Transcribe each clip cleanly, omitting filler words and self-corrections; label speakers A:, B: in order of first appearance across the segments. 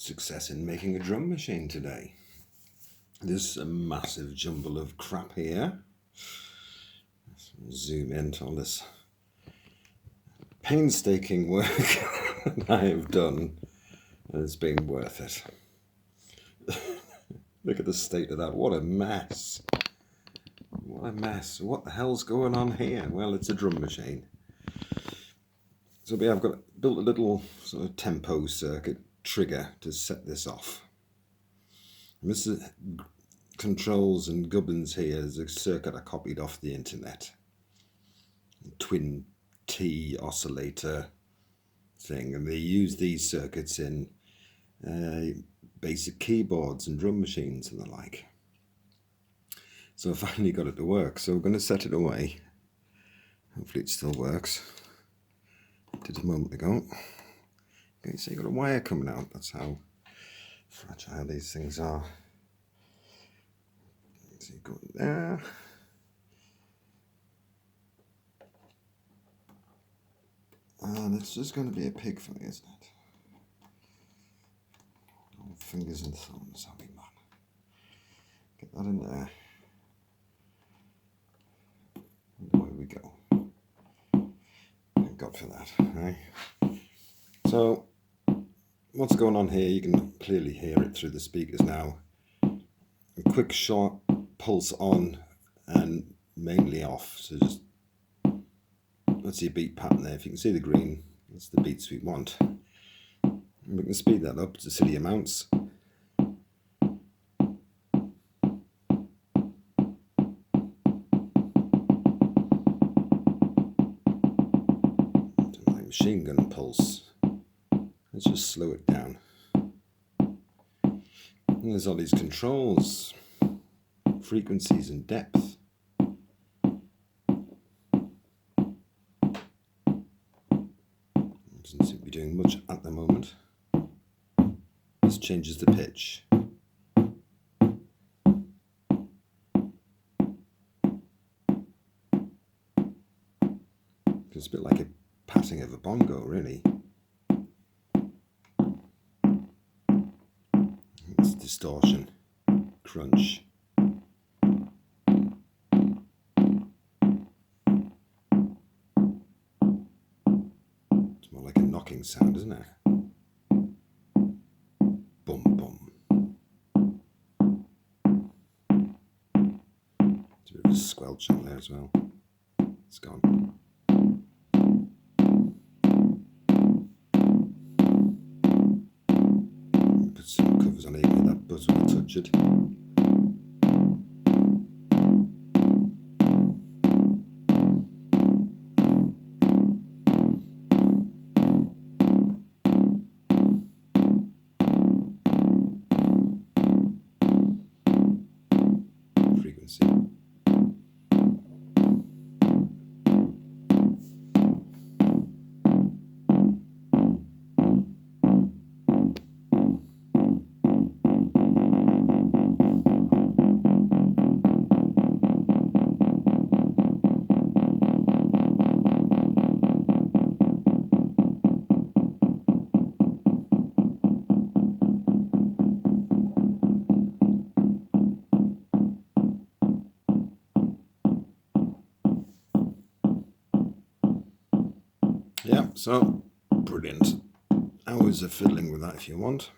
A: success in making a drum machine today. This massive jumble of crap here. Let's zoom into all this painstaking work that I have done, and it's been worth it. Look at the state of that. What a mess. What a mess. What the hell's going on here? Well, it's a drum machine. So I've built a little sort of tempo circuit trigger to set this off. And this controls and governs here is a circuit I copied off the internet. Twin T oscillator thing, and they use these circuits in basic keyboards and drum machines and the like. So I finally got it to work, so we're going to set it away. Hopefully it still works. It did a moment ago. Okay, so you've got a wire coming out. That's how fragile these things are. So you go there. And it's just going to be a pig for me, isn't it? Oh, fingers and thumbs, I mean, man. Get that in there. And away we go. Thank God for that, right? So, what's going on here? You can clearly hear it through the speakers now. A quick short pulse on and mainly off. So just, let's see a beat pattern there. If you can see the green, that's the beats we want. And we can speed that up to silly amounts. Like machine gun pulse. Let's just slow it down. And there's all these controls, frequencies and depth. Doesn't seem to be doing much at the moment. This changes the pitch. It's a bit like a passing of a bongo, really. It's distortion, crunch. Like a knocking sound, isn't it? Bum bum. It's a bit of a squelch on there as well. It's gone. Put some covers on here, get that buzz when I touch it. Yeah, so brilliant. Hours of fiddling with that if you want.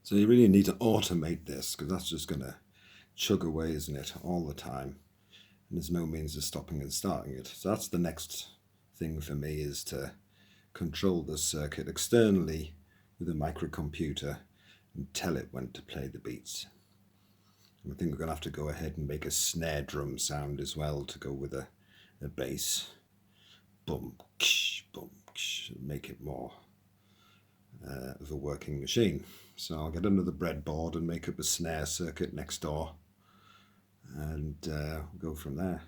A: So you really need to automate this, because that's just going to chug away, isn't it, all the time. And there's no means of stopping and starting it. So that's the next thing for me, is to control the circuit externally with a microcomputer and tell it when to play the beats. And I think we're going to have to go ahead and make a snare drum sound as well to go with a bass. Boom, ksh, boom, ksh, make it more of a working machine. So I'll get another breadboard and make up a snare circuit next door, and go from there.